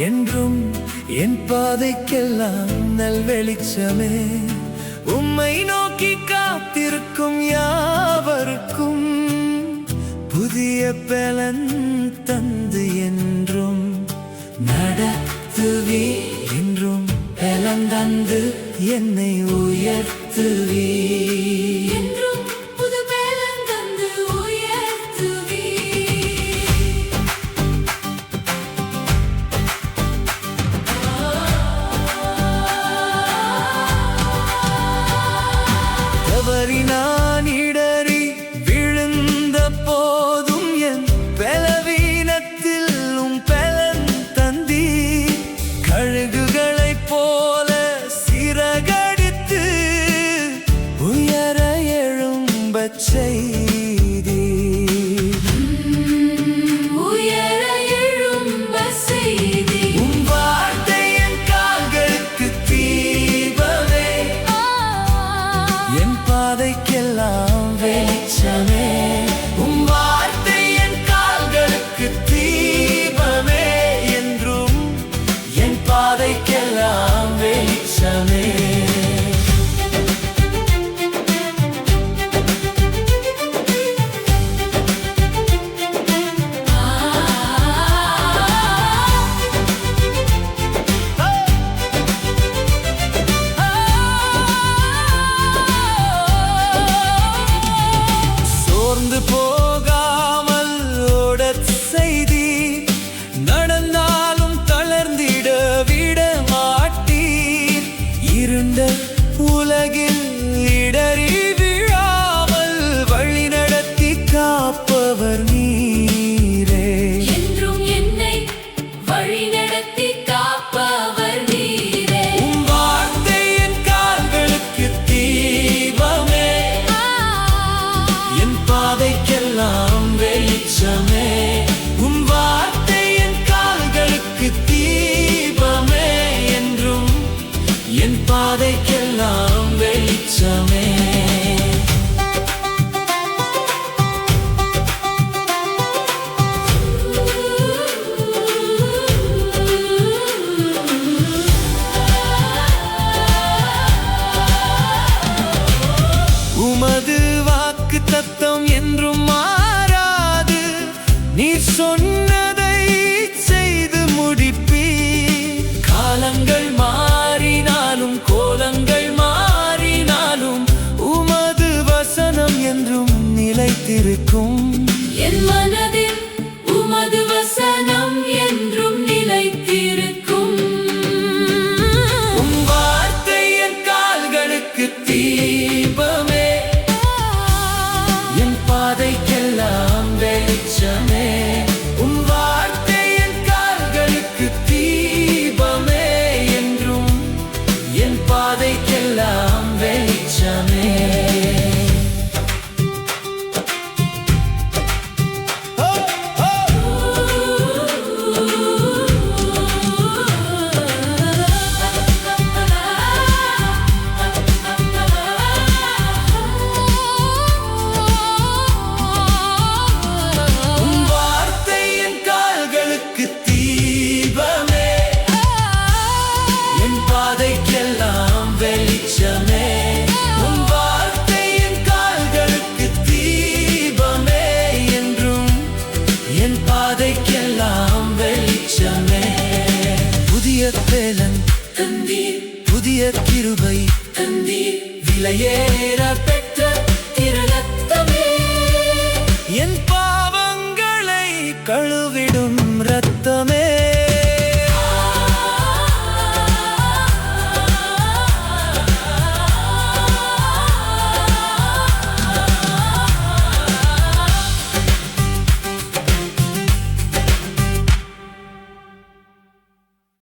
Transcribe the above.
என்றும் என் பாதைக்கெல்லாம் நல் வெளிச்சமே. உம்மை நோக்கி காத்திருக்கும் யாவருக்கும் புதிய பலன் தந்து என்றும் நடத்துவி. என்றும் பலன் தந்து என்னை உயர்த்துவி. நான் இடறி விழுந்த போதும் என் பலவீனத்தில் பலன் தந்தி. கழுகுகளைப் போல சிறகடித்து உயர எழும்பச் செய்தி. உம் வார்த்தை என் கால்களுக்கு தீபமே, என் பாதைக்கெல்லாம் வெளிச்சமே. உம் வார்த்தை என் கால்களுக்கு தீபமே, என்றும் என் பாதைக்கெல்லாம் வெளிச்சமே. போகாமல் ஓடச் செய்தி, நடந்தாலும் தளர்ந்திட விட மாட்டீர். இருண்ட உலகில் இடறி விழாமல் வழி நடத்தி காப்பவர் நீரே. என்றும் என்னை வழி நடத்தி காப்பவர் நீரே. உம் வார்த்தை என் கால்களுக்கு தீபமே, என் பாதைக்கெல்லாம் வெளிச்சமே. உம் வார்த்தை என் கால்களுக்கு தீபமே, என்றும் என் பாதைக்கெல்லாம் வெளிச்சமே. உமது வாக்கு தத்தம் என்றும் மாறாது. நீர் சொன்னதை செய்து முடிப்பீர். காலங்கள் மாறினாலும் கோலங்கள் மாறினாலும் உமது வசனம் என்றும் நிலைத்திருக்கும். என் மனதில் உமது வசனம் என்றும் நிலைத்திருக்கும். உம் வார்த்தை என் கால்களுக்கு தீபமே, என் பாதைக்கெல்லாம் வெளிச்சமே. உம் வார்த்தை என் கால்களுக்கு தீபமே, என்றும் என் பாதைக்கெல்லாம் வெளிச்சமே. பாதைக்கெல்லாம் வெளிச்சமே. உம் வார்த்தை என் கால்களுக்கு தீபமே, என்றும் என் பாதைக்கெல்லாம் வெளிச்சமே. புதிய பலன் தந்தீர், புதிய கிருபை தந்தீர். விலையேற பெற்ற திரு ரத்தமே, என்